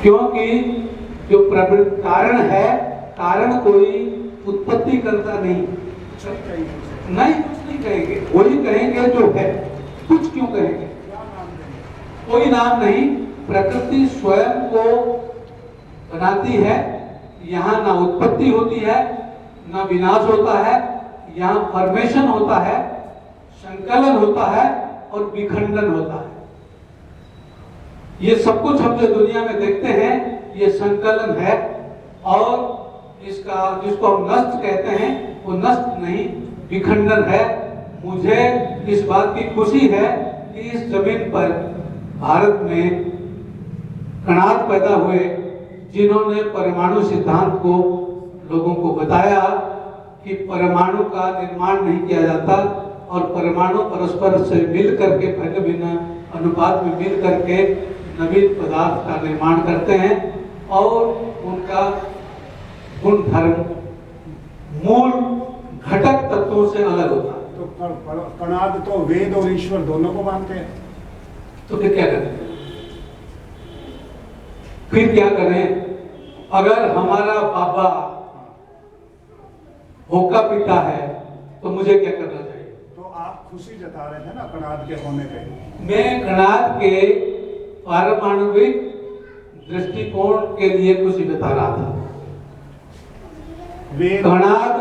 क्योंकि जो कारण है, कारण कोई उत्पत्ति करता नहीं, नहीं कुछ नहीं कहेंगे, वही कहेंगे जो है। कुछ क्यों कहेंगे? कोई नाम नहीं। प्रकृति स्वयं को बनाती है। यहाँ ना उत्पत्ति होती है, ना विनाश होता है। यहाँ फॉर्मेशन होता है, संकलन होता है और विखंडन होता है। ये सब कुछ हम जो दुनिया में देखते हैं ये संकलन है, और इसका जिसको हम नष्ट कहते हैं वो नष्ट नहीं, विखंडन है। मुझे इस बात की खुशी है कि इस जमीन पर भारत में कणाद पैदा हुए जिन्होंने परमाणु सिद्धांत को लोगों को बताया कि परमाणु का निर्माण नहीं किया जाता और परमाणु परस्पर से मिल करके भिन्न भिन्न अनुपात में मिल करके नवीन पदार्थ का निर्माण करते हैं और उनका गुण धर्म मूल घटक तत्वों से अलग होता है। तो कणाद तो वेद और ईश्वर दोनों को मानते हैं, तो फिर क्या करें? फिर क्या करें? अगर हमारा बाबा होका पिता है तो मुझे क्या करना चाहिए? तो आप खुशी जता रहे थे ना कणाद के होने पे। मैं कणाद के पारमाणविक दृष्टिकोण के लिए खुशी जता रहा था। कणाद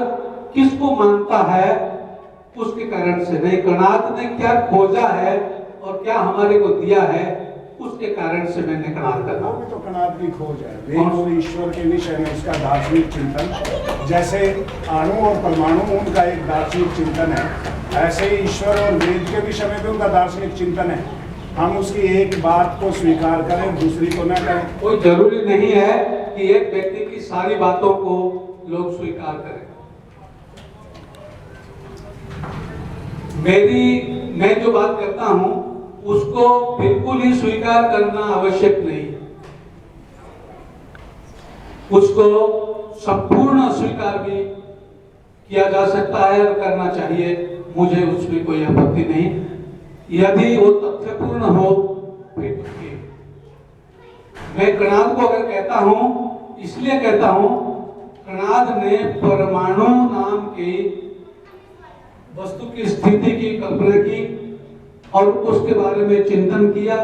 किसको मानता है उसके कारण से नहीं, कणाद ने क्या खोजा है और क्या हमारे को दिया है उसके कारण से मैंने कणाद का वो भी तो कणाद की खोज है। वेद और ईश्वर के विषय में उसका दार्शनिक चिंतन, जैसे अणु और परमाणु उनका एक दार्शनिक चिंतन है, ऐसे ही ईश्वर और वेद के विषय में भी उनका दार्शनिक चिंतन है। हम उसकी एक बात को स्वीकार करें, दूसरी को न करें। कोई जरूरी नहीं है कि एक व्यक्ति की सारी बातों को लोग स्वीकार करें। मैं जो बात करता हूं उसको बिल्कुल ही स्वीकार करना आवश्यक नहीं, उसको संपूर्ण स्वीकार भी किया जा सकता है और करना चाहिए, मुझे उसमें कोई आपत्ति नहीं, यदि वो तथ्यपूर्ण हो फिर तो ठीक। मैं कणाद को अगर कहता हूं इसलिए कहता हूं, कणाद ने परमाणु नाम की वस्तु की स्थिति की कल्पना की और उसके बारे में चिंतन किया,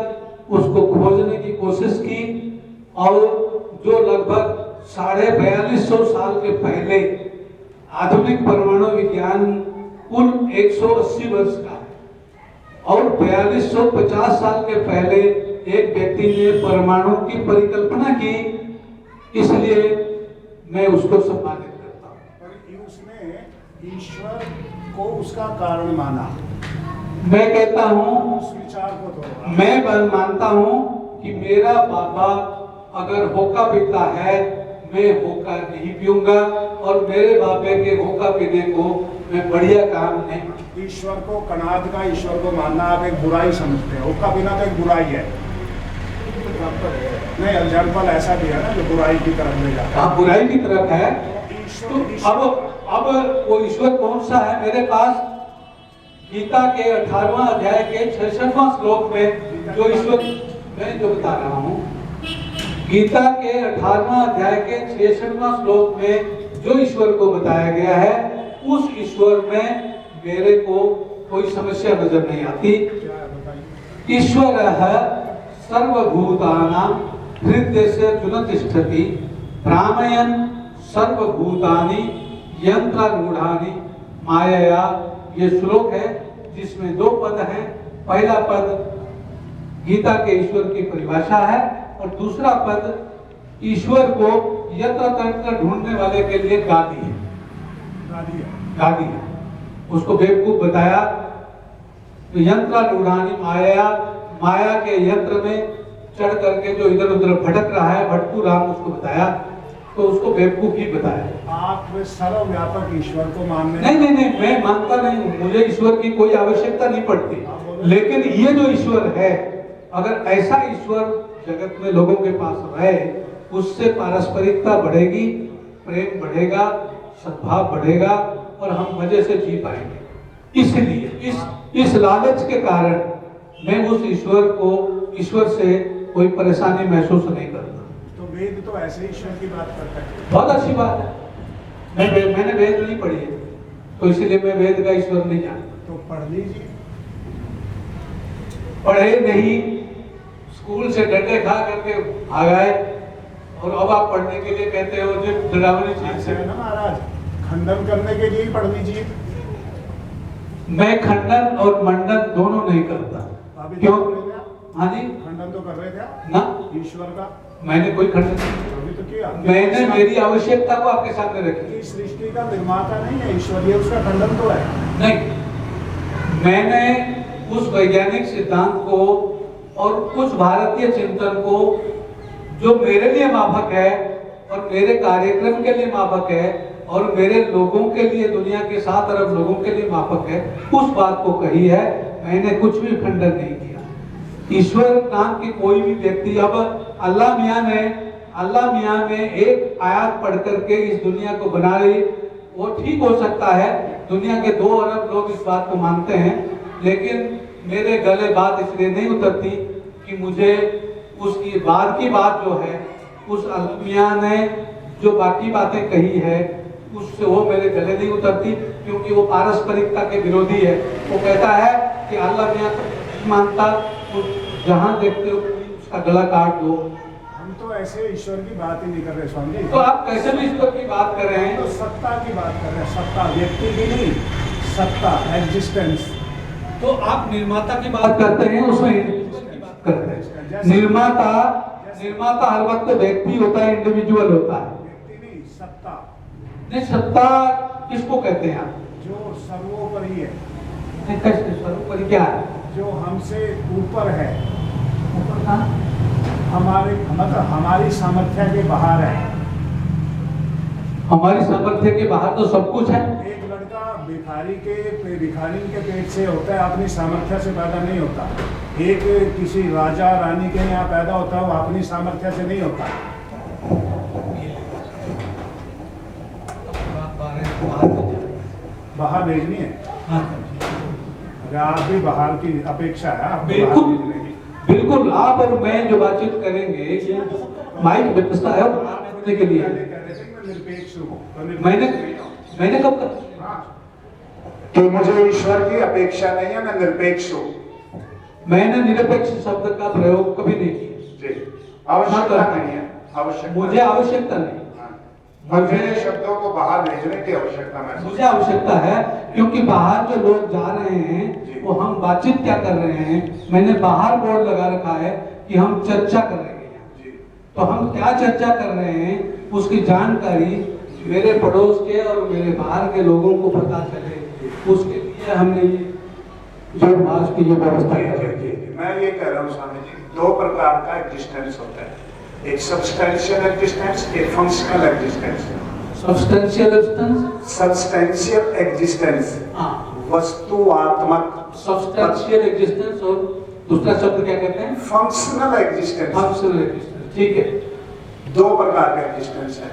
उसको खोजने की कोशिश की, और जो लगभग 4250 साल के पहले आधुनिक परमाणु विज्ञान कुल 180 वर्ष का है और 4250 साल के पहले एक व्यक्ति ने परमाणु की परिकल्पना की, इसलिए मैं उसको सम्मानित करता हूँ। पर उसने ईश्वर को उसका कारण माना। मैं कहता हूँ, उस विचार को तो मैं मानता हूँ कि मेरा बाबा अगर होका पीता है मैं होका नहीं पीऊंगा और मेरे बाबे के होका पीने को मैं बढ़िया काम नहीं। ईश्वर को, कणाद का ईश्वर को मानना आप एक बुराई समझते हैं, होका पीना तो एक बुराई है। नहीं, एग्जाम्पल ऐसा भी है ना जो बुराई की तरफ ले जाता है। हाँ, बुराई की तरफ है। तो अब वो ईश्वर कौन सा है? मेरे पास गीता के 18वां अध्याय के 66वां श्लोक में जो ईश्वर, मैं जो बता रहा हूँ, गीता के 18वां अध्याय के 66वां श्लोक में जो ईश्वर को बताया गया है, उस ईश्वर में मेरे को कोई समस्या नजर नहीं आती। ईश्वरः सर्वभूतानां हृदयेऽर्जुन तिष्ठति भ्रामयन् सर्वभूतानि यंत्रारूढ़ानि मायया। ये श्लोक है जिसमें 2 पद हैं। पहला पद गीता के ईश्वर की परिभाषा है और दूसरा पद ईश्वर को यत्र तत्र ढूंढने वाले के लिए गादी है। गादी है। उसको बेवकूफ बताया तो यंत्रारूढ़ानि माया, माया के यंत्र में चढ़ करके जो इधर उधर भटक रहा है, भटकू राम उसको बताया, तो उसको बेवकूफ ही बताया। आप सर्वव्यापक ईश्वर को मानने? नहीं, मैं मानता नहीं हूँ, मुझे ईश्वर की कोई आवश्यकता नहीं पड़ती। लेकिन ये जो ईश्वर है, अगर ऐसा ईश्वर जगत में लोगों के पास रहे, उससे पारस्परिकता बढ़ेगी, प्रेम बढ़ेगा, सद्भाव बढ़ेगा और हम मजे से जी पाएंगे। इसलिए इस लालच के कारण मैं उस ईश्वर से कोई परेशानी महसूस नहीं करता। वेद तो ऐसे ही ईश्वर की बात करता है। बहुत अच्छी बात है। मैंने वेद नहीं पढ़ी है, तो इसीलिए मैं वेद का ईश्वर नहीं जानता। तो पढ़ लीजिए। पढ़े नहीं, स्कूल से डंडे खा करके भाग आए, और अब आप पढ़ने के लिए कहते हो जो डरावनी चीज ऐसे है है ना महाराज, खंडन करने के लिए ही पढ़ लीजिए। मैं खंडन और मंडन दोनों नहीं करता। अभी क्यों? तो कर रहे थे आप? हाँ जी, खंडन तो कर रहे थे आप ना ईश्वर का। मैंने कोई खंडन नहीं किया। अभी तो किया। मैंने मेरी आवश्यकता को आपके सामने रखी। ये सृष्टि का निर्माता नहीं है ईश्वर, ये उसका खंडन तो है। नहीं, मैंने उस वैज्ञानिक सिद्धांत को और उस भारतीय चिंतन को जो मेरे लिए माफक है और मेरे कार्यक्रम के लिए माफक है और मेरे लोगों के लिए, दुनिया के 7 अरब लोगों के लिए माफक है, उस बात को कही है। मैंने कुछ भी खंडन नहीं किया। ईश्वर नाम की कोई भी व्यक्ति, अब अल्लाह मियां ने एक आयत पढ़ करके इस दुनिया को बना ली, वो ठीक हो सकता है, दुनिया के 2 अरब लोग इस बात को मानते हैं, लेकिन मेरे गले बात इसलिए नहीं उतरती कि मुझे उसकी बाद की बात जो है, उस अल्लाह मियां ने जो बाकी बातें कही है उससे वो मेरे गले नहीं उतरती, क्योंकि वो पारस्परिकता के विरोधी है। वो कहता है कि अल्लाह मियां को नहीं मानता, तो जहां देखते हो उसका गला काट दो। हम तो ऐसे ईश्वर की बात ही नहीं कर रहे स्वामी जी। तो आप कैसे भी ईश्वर की बात कर रहे हैं? तो सत्ता की बात कर रहे हैं, सत्ता, व्यक्ति की नहीं, सत्ता, एग्जिस्टेंस। तो आप निर्माता की बात करते हैं, उसमें इंडिविजुअल की बात करते हैं। निर्माता हर वक्त व्यक्ति होता है, इंडिविजुअल होता है। व्यक्ति नहीं, सत्ता। नहीं, सत्ता किसको कहते हैं आप? जो सर्वोपरि है, नहीं, कैसे सर्वोपरि क्या है? जो हमसे ऊपर है, ऊपर कहाँ? हमारे मतलब हमारी सामर्थ्य के बाहर है। हमारी सामर्थ्य के बाहर तो सब कुछ है। एक लड़का भिखारी के पेट से होता है, अपनी सामर्थ्य से पैदा नहीं होता। एक किसी राजा रानी के यहाँ पैदा होता है, वो अपनी सामर्थ्य से नहीं होता। बाहर भेजनी है। हाँ। अगर आप भी बाहर की अपेक्षा है, आप बिल्कुल बाहर भेजने की। बिल्कुल, आप और मैं जो बातचीत करेंगे, माइक व्यवस्था है बोलने के लिए। पहले कह रहे थे कि मैं निरपेक्ष हूँ, तो मैंने कब कहा? हाँ। तो मुझे ईश्वर की अपेक्षा नहीं है, मैं निरपेक्ष हूँ। मैंने निरपेक्ष शब्द का प्रयोग कभी नहीं किया। जी, आवश्यकता नहीं है, आवश्यकता मुझे आवश्यकता नहीं। मुझे शब्दों को बाहर भेजने की आवश्यकता है। मुझे आवश्यकता है, क्योंकि बाहर जो लोग जा रहे हैं वो हम बातचीत क्या कर रहे हैं, मैंने बाहर बोर्ड लगा रखा है कि हम चर्चा कर रहे हैं। तो हम क्या चर्चा कर रहे हैं उसकी जानकारी मेरे पड़ोस के और मेरे बाहर के लोगों को पता चले, उसके लिए हमने जो आज की ये व्यवस्था की। मैं ये कह रहा हूँ स्वामी जी, 2 प्रकार का एग्जिस्टेंस होता है, एक सब्सटेंशियल एग्जिस्टेंस, एक फंक्शनल एग्जिस्टेंस। सब्सटेंशियल एग्जिस्टेंस वस्तुआत्मक, सब्सटेंशियल एग्जिस्टेंस, और दूसरा शब्द क्या कहते हैं? Functional existence. फंक्शनल एग्जिस्टेंस, ठीक है। 2 प्रकार का एग्जिस्टेंस है।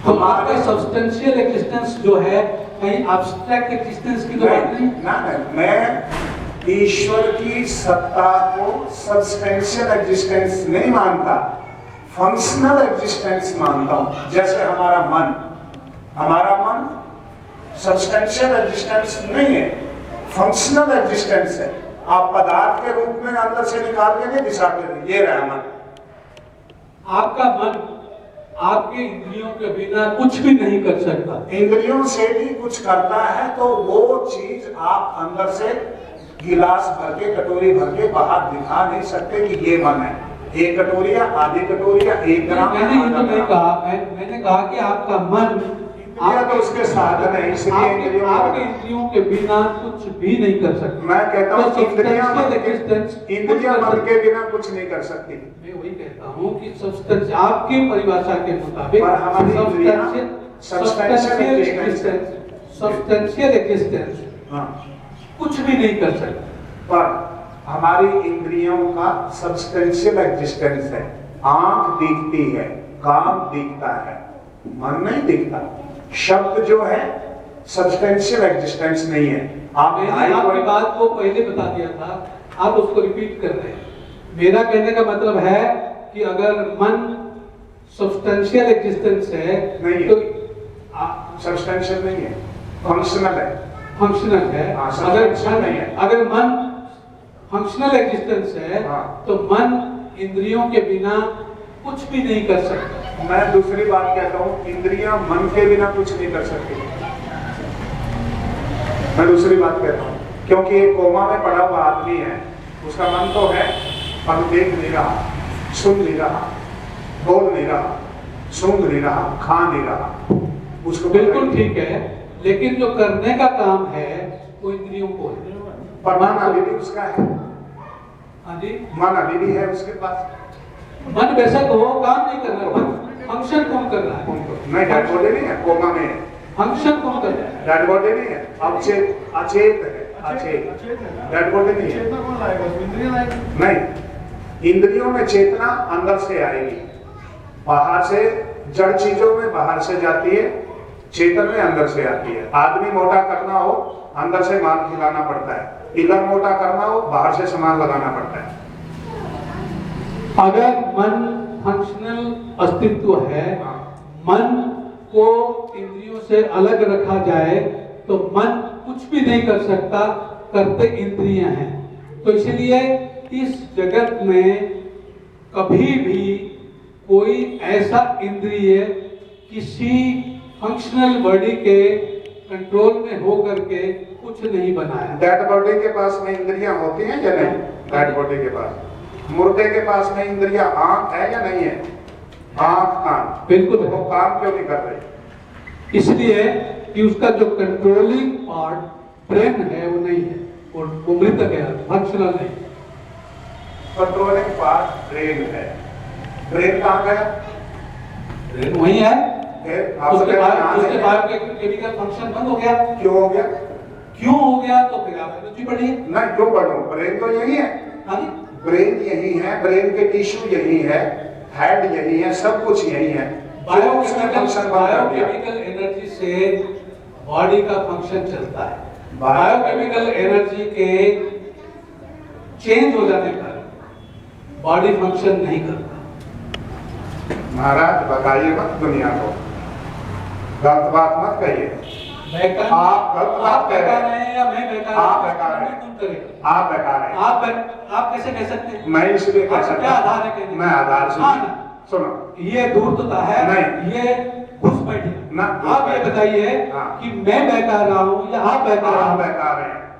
तो आपका सब्सटेंशियल एग्जिस्टेंस जो है, कहीं एब्स्ट्रैक्ट एग्जिस्टेंस की तो बात नहीं? ना, मैं ईश्वर की सत्ता को सब्सटेंशियल एग्जिस्टेंस नहीं मानता, फंक्शनल एग्जिस्टेंस मानता हूं। जैसे हमारा मन सब्सटेंशियल एग्जिस्टेंस नहीं है, फंक्शनल एग्जिस्टेंस है। आप पदार्थ के रूप में अंदर से निकाल के नहीं दिखाते, ये रहा मन। आपका मन आपके इंद्रियों के बिना कुछ भी नहीं कर सकता। इंद्रियों से भी कुछ करता है, तो वो चीज आप अंदर से गिलास भर के, कटोरी भर के बाहर दिखा नहीं सकते कि ये मन है। 1 कटोरी या आधी कटोरी या 1 ग्राम। मैंने ये तो नहीं कहा, मैंने कहा कि आपका मन तो उसके साधन है, इसलिए आपके इंद्रियों के बिना कुछ भी नहीं कर सकते। मैं कहता हूँ इंद्रियां मन के बिना कुछ नहीं कर सकती। मैं वही कहता हूँ कि सब्सटेंस आपकी परिभाषा के मुताबिक सब्सटेंशियल एग्जिस्टेंस कुछ भी नहीं कर सकते। पर हमारी इंद्रियों का सब्सटेंशियल एग्जिस्टेंस है। आंख दिखती है, कान दिखता है, मन नहीं दिखता। शब्द जो है सब्सटेंशियल एग्जिस्टेंस नहीं है। मैंने आपकी बात को पहले बता दिया था, आप उसको रिपीट कर रहे हैं। मेरा कहने का मतलब है कि अगर मन सब्सटेंशियल एग्जिस्टेंस है नहीं है। तो सब्सटेंशियल नहीं है, फंक्शनल है। फंक्शनल है। हाँ, अगर substantial नहीं है। अगर मन फंक्शनल एग्जिस्टेंस है हाँ। तो मन इंद्रियों के बिना कुछ भी नहीं कर सकता। मैं दूसरी बात कहता हूँ, इंद्रियां मन के बिना कुछ नहीं कर सकती। मैं दूसरी बात कहता हूँ, क्योंकि एक कोमा में पड़ा हुआ आदमी है, उसका मन तो है पर देख नहीं रहा, सुन नहीं रहा, बोल नहीं रहा, सूंघ नहीं रहा, खा नहीं रहा। उसको बिल्कुल ठीक है, लेकिन जो करने का काम है वो इंद्रियों को है। पर मन अभी भी उसका है। हाँ जी, मन अभी भी है उसके पास। मन बेशक हो, काम नहीं कर रहा, फंक्शन कौन कर रहा है? नहीं, डेड बॉडी नहीं है, कोमा में है। फंक्शन कौन कर रहा है? डेड बॉडी नहीं है, अचेत अचेत है, अचेत। डेड बॉडी नहीं है। चेतना कौन लाएगा? इंद्रिय लाएगा। नहीं, इंद्रियों में चेतना अंदर से आएगी, बाहर से जड़ चीजों में बाहर से जाती है, चेतन में अंदर से आती है। आदमी मोटा करना हो अंदर से माल खिलाना पड़ता है, पिलर मोटा करना हो बाहर से सामान लगाना पड़ता है। अगर मन फंक्शनल अस्तित्व है, मन को इंद्रियों से अलग रखा जाए तो मन कुछ भी नहीं कर सकता, करते इंद्रियां हैं। तो इसलिए इस जगत में कभी भी कोई ऐसा इंद्रिय किसी फंक्शनल बॉडी के कंट्रोल में हो करके कुछ नहीं बनाया। डेड बॉडी के पास में इंद्रियां होती हैं या नहीं? डेड बॉडी के पास, मुर्दे के पास में इंद्रियां आंख है या नहीं है? आंख, कान। बिल्कुल तो है। वो काम क्यों नहीं कर रही? इसलिए कि उसका जो कंट्रोलिंग पार्ट ब्रेन है वो नहीं है, वो मृतक है, फंक्शनल नहीं। कंट्रोलिंग पार्ट ब्रेन है। ब्रेन कहाँ गया? ब्रेन वही है, फिर आप उसके अगर बाद यहाँ उसके से- बाद केमिकल फंक्शन बंद हो गया। क्यों हो गया? क्यों हो गया? तो फिर आप एनर्जी बढ़ी। नहीं, क्यों बढ़ो? ब्रेन तो यही है, हाँ जी, ब्रेन यही है, ब्रेन के टिश्यू यही है, हेड यही है, सब कुछ यही है। क्यों उसने फंक्शन बंद कर दिया? बायोकेमिकल एनर्जी से बॉडी का फंक्शन चलता है। बायोकेमिकल एनर्जी के चेंज हो जाने पर बॉडी फंक्शन नहीं करता। महाराज बताइए मत दुनिया को, गलत बात मत कहिए। आप गलत बात कह रहे हैं। हैं या मैं बेकार? आप बेकार हैं। कौन करेगा? आप बेकार हैं। आप कैसे कह सकते हैं? मैं इसलिए कह आपका सकता क्या आधार है कहने का? मैं आधार से हाँ ना। सुनो, ये धूर्तता है, नहीं। ये घुस बैठी ना, घुस आप ये बैठी। बताइए हाँ। कि मैं बेकार रहा हूँ या आप बेकार रहा आप हूँ? बेकार हैं,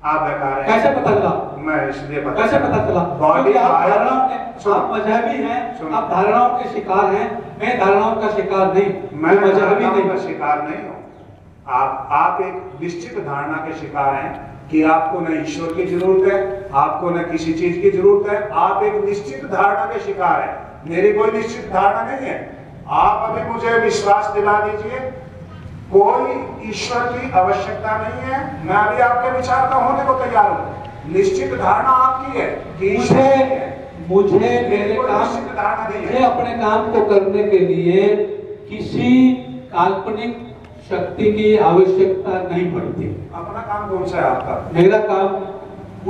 आप बेकार हैं। कैसे पता चला? मैं इसलिए बता, कैसे पता चला? बॉडी क्योंकि आप बायो- धारणाओं के, सुनो। आप मजहबी हैं, सुनो। आप धारणाओं के शिकार हैं। मैं धारणाओं का शिकार नहीं, मैं मजहबी धारणाओं नहीं। का शिकार नहीं हूँ। आप एक निश्चित धारणा के शिकार हैं कि आपको न ईश्वर की जरूरत है, आपको न किसी चीज की जरूरत है। आप एक निश्चित धारणा के शिकार हैं, मेरी कोई निश्चित धारणा नहीं है। आप अभी मुझे विश्वास दिला दीजिए, कोई ईश्वर की आवश्यकता नहीं है। मैं अभी आपके विचार का होने को तैयार हूँ। निश्चित धारणा आपकी है कि ईश्वर नहीं है। मुझे मेरे कोई काम, निश्चित धारणा नहीं है। मुझे अपने काम को करने के लिए किसी काल्पनिक शक्ति की आवश्यकता नहीं पड़ती। अपना काम कौन सा है आपका? मेरा काम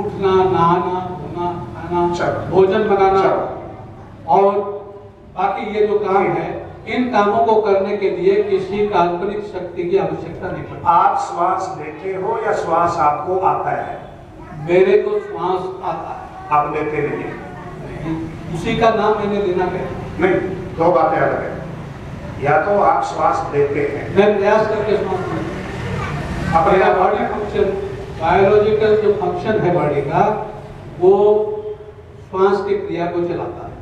उठना, नहाना, धोना, खाना, चलो। भोजन बनाना चलो। और बाकी ये जो काम है, इन कामों को करने के लिए किसी काल्पनिक शक्ति की आवश्यकता नहीं पड़ती। आप श्वास लेते हो या श्वास आपको आता है? मेरे को श्वास आता है, आप लेते नहीं है। उसी का नाम मैंने लेना है। नहीं, दो बातें अलग है। या तो आप श्वास लेते हैं, मैं प्रयास करके श्वास लेता हूं। अपने मेरा आप बॉडी फंक्शन, बायोलॉजिकल जो फंक्शन है बॉडी का, वो श्वास की क्रिया को चलाता है।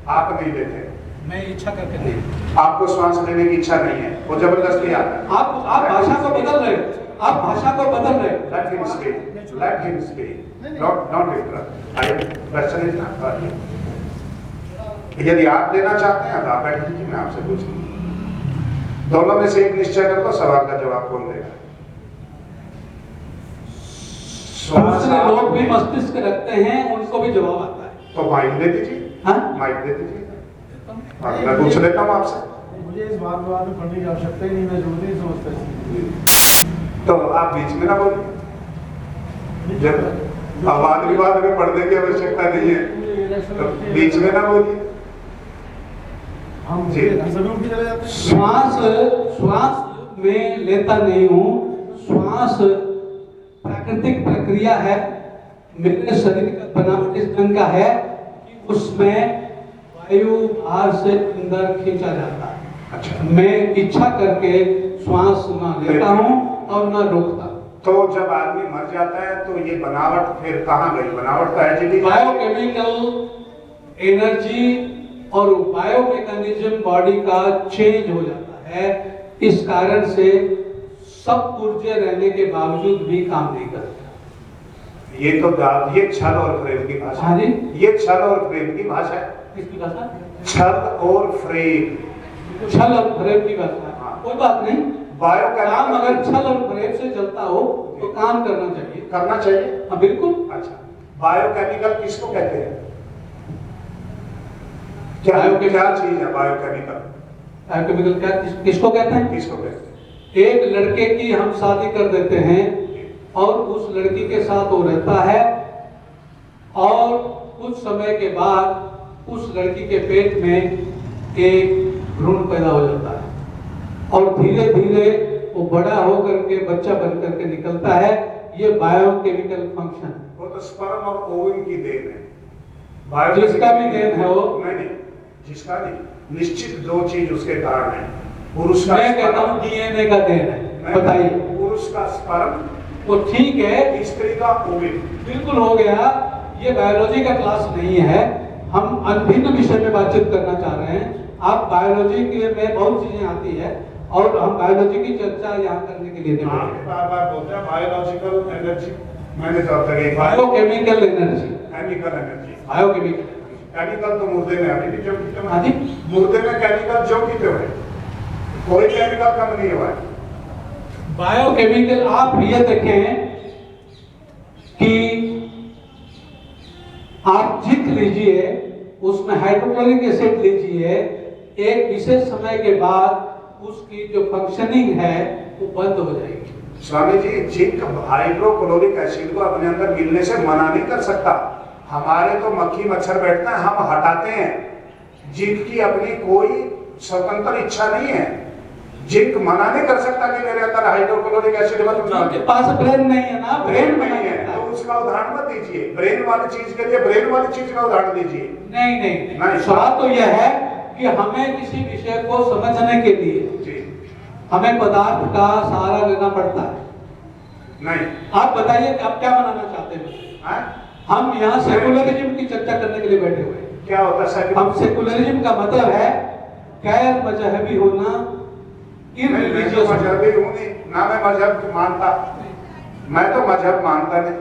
आप नहीं लेते, मैं इच्छा करके नहीं। आपको श्वास लेने की इच्छा नहीं है, वो जबरदस्ती आता है। आप भाषा को बदल रहे हो, आप भाषा को बदल रहे हो। Let him speak. Let him speak. Don't interrupt. Question is not. यदि आप देना चाहते हैं तो आप बैठ लीजिए, मैं आपसे पूछूंगा। दोनों में से एक निश्चय कर लो, सवाल का जवाब कौन देगा? दूसरे लोग भी मस्तिष्क रखते हैं, उनको भी जवाब आता है। तो माइक दे दीजिए, हाँ? माइक दे दीजिए। मैं पूछ लेता हूँ आपसे। मुझे इस बात में पढ़ने की आवश्यकता ही नहीं, मैं जरूर नहीं समझता। तो आप बीच में ना बोलिए, जब वाद विवाद में पढ़ने की आवश्यकता नहीं है तो बीच में ना बोलिए। हम जी। सभी उठ के चले जाते हैं। श्वास में लेता नहीं हूँ। श्वास प्राकृतिक प्रक्रिया है, मेरे शरीर का बनावट इस ढंग का है कि उसमें वायु बाहर से अंदर खींचा जाता है। अच्छा। मैं इच्छा करके श्वास ना लेता हूँ और ना रोकता। तो जब आदमी मर जाता है तो ये बनावट फिर कहाँ गई? बनावट तो है जी। बायोकेमिकल एनर्जी और बायोमेकेनिज्म बॉडी का चेंज हो जाता है। इस कारण से सब ऊर्जा रहने के बावजूद भी काम नहीं करता। ये छल और फ्रेम की भाषा हाँ जी। ये छल और फ्रेम की भाषा है। किसकी भाषा? छल और फ्रेम। छल और फ्रेम की भाषा। हाँ। कोई बात नहीं, बायो काम अगर छल और फ्रेम से चलता हो तो काम करना चाहिए। करना चाहिए। हाँ बिल्कुल। अच्छा, बायोकेमिकल किसको कहते हैं? क्या चीज है बायोकेमिकल? बायोकेमिकल क्या किसको कहते हैं? किसको कहते हैं? एक लड़के की हम शादी कर देते हैं और उस लड़की के साथ वो रहता है और कुछ समय के बाद उस लड़की के पेट में एक भ्रूण पैदा हो जाता है और धीरे धीरे वो बड़ा होकर के बच्चा बन करके निकलता है। ये बायोकेमिकल फंक्शन है। वो तो स्पर्म और ओवम की देन है। जिसका भी देन है वो नहीं, जिसका नहीं, निश्चित दो चीज उसके कारण है। पुरुष का मैं कहता हूँ डीएनए का देन है। बताइए। पुरुष का स्पर्म, वो ठीक है, स्त्री का ओवम। बिल्कुल हो गया। ये बायोलॉजी का क्लास नहीं है, हम अभिन्न विषय में बातचीत करना चाह रहे हैं। आप बायोलॉजी के में बहुत चीजें आती है और हम बायोलॉजी की चर्चा यहाँ करने के लिए नहीं आप बैठे। बार-बार बोलते हैं बायोलॉजिकल एनर्जी। मैंने जब तक एक biochemical energy. Chemical energy. Biochemical chemical तो मुर्दे में अभी भी जो कीते हुए हाँ जी। मुर्दे में केमिकल जो कीते हुए, कोई केमिकल कम नहीं हुआ है। बायोकेमिकल आप ये देखें कि आप जिंक लीजिए, उसमें हाइड्रोक्लोरिक एसिड लीजिए, एक विशेष समय के बाद उसकी जो फंक्शनिंग है वो बंद हो जाएगी। Swami ji, zinc hydrochloric acid को अपने अंदर मिलने से मना नहीं कर सकता। हमारे तो मक्खी मच्छर बैठता है, हम हटाते हैं। जिंक की अपनी कोई स्वतंत्र इच्छा नहीं है। जिंक मना नहीं कर सकता कि मेरे अंदर हाइड्रोक्लोरिक एसिड मत मिलाओ। जिनके पास ब्रेन नहीं है ना, ब्रेन नहीं है तो उसका उदाहरण मत दीजिए। ब्रेन वाली चीज के लिए ब्रेन वाली चीज का उदाहरण दीजिए। नहीं। सवाल तो यह है कि हमें किसी विषय को समझने के लिए हमें पदार्थ का सहारा लेना पड़ता है। नहीं, आप बताइए कि आप क्या बनाना चाहते हैं? हम यहाँ सेकुलरिज्म की चर्चा करने के लिए बैठे हुए हैं। क्या होता है? हम सेकुलरिज्म का मतलब है गैर मजहबी होना, इररिलीजियस मजहबी हूँ नहीं, ना मैं मजहब मानता। मैं तो मजहब मानता नहीं।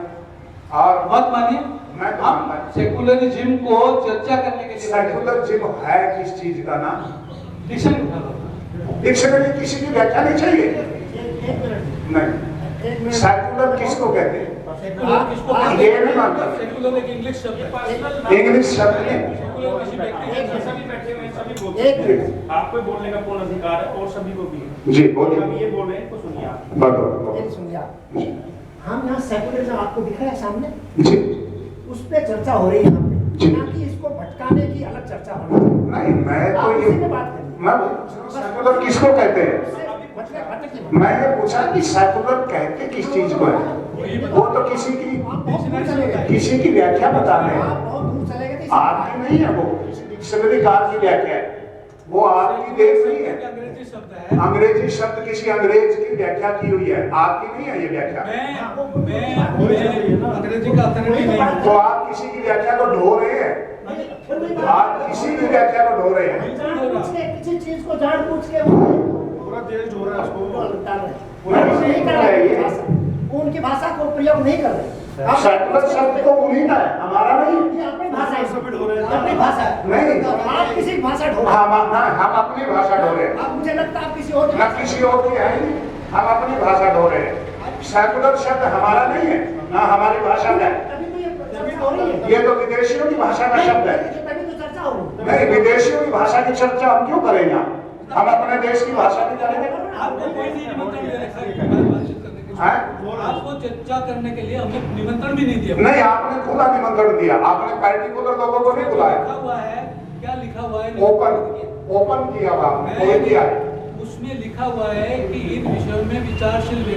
और मत मानिए, मैं तो हम मानता सेकुलरिज्म को चर्चा करने के लिए सेकुलरिज्म है किस चीज का नाम? डिक्शनरी। डिक्शनरी किसी की व्याख्या नहीं चाहिए। नहीं, सेकुलर किसको कहते हैं? सेकुलर किसको कहते हैं? ये नहीं मानता। सेकुलर एक इंग्लिश शब्द है। इंग्लिश शब्द नहीं। सेकुलर किसी व्यक्ति के सभी बैठे हुए हैं, सभी बोलते हैं। आपको बोलने का पूर्ण अधिकार है और सभी को भी है। जी बोलिए। हम ये बोल रहे हैं, तो सुनिए आप। बताओ। सुनिए आप। हम यहाँ सेकुलरिज्म आपको दिख रहा है सामने, जी उस पे चर्चा हो रही है यहाँ पे, जी। ना कि इसको भटकाने की अलग चर्चा होनी चाहिए। नहीं, मैं तो आप ये उसी पे बात करिए। मैं सेकुलर किसको कहते हैं? भटके भटके मत। मैं ये पूछा कि सेकुलर कहते किस चीज को है? वो तो किसी की आप बहुत दूर चले गए। किसी की व्याख्या बता रहे आप हैं। बहुत दूर चले गए थे। आपकी नहीं है वो, किसी डिक्शनरी कार की व्याख्या है। वो आपकी देश नहीं है। अंग्रेजी शब्द है। अंग्रेजी शब्द किसी अंग्रेज की व्याख्या की हुई है, आपकी नहीं है ये व्याख्या। मैं अंग्रेजी का अथॉरिटी नहीं हूं। तो आप किसी की व्याख्या को ढो रहे हैं। आप किसी की व्याख्या को ढो रहे हैं। जानबूझ के किसी चीज को जानबूझ के वो पूरा देश हो रहा है उसको। डाल रहे हैं। नहीं कर रहे हैं भाषा। वो उनकी भाषा को प्रयोग नहीं कर रहे। सेकुलर शब्द तो उन्हीं का है, हमारा नहीं। ये अपनी भाषा है, सभी ढो रहे हैं। अपनी भाषा है। नहीं। आप किसी की भाषा ढो रहे हैं। हम अपनी भाषा ढो रहे हैं। आप मुझे लगता है आप किसी और की न किसी और की है ही, हम अपनी भाषा ढो रहे हैं। सेकुलर शब्द हमारा नहीं है, ना हमारी भाषा का है। तभी तो ये चर्चा हो रही है। ये तो विदेशियों की भाषा का शब्द है। तभी तो चर्चा हो रही है। नहीं, विदेशियों की भाषा की चर्चा हम क्यों करेंगे? हम अपने देश की भाषा की करेंगे। आपको कोई नहीं निमंत्रण दे रखा है बातचीत करने के लिए। हैं? आपको चर्चा करने के लिए हमने निमंत्रण भी नहीं दिया। नहीं, आपने खुला निमंत्रण दिया। आपने पार्टिकुलर लोगों को नहीं बुलाया। लिखा हुआ है, क्या लिखा लिखा हुआ है ओपन किया हुआ मैं- कोई भी आए उसमें लिखा हुआ है कि इन विषयों में विचारशील व्यक्ति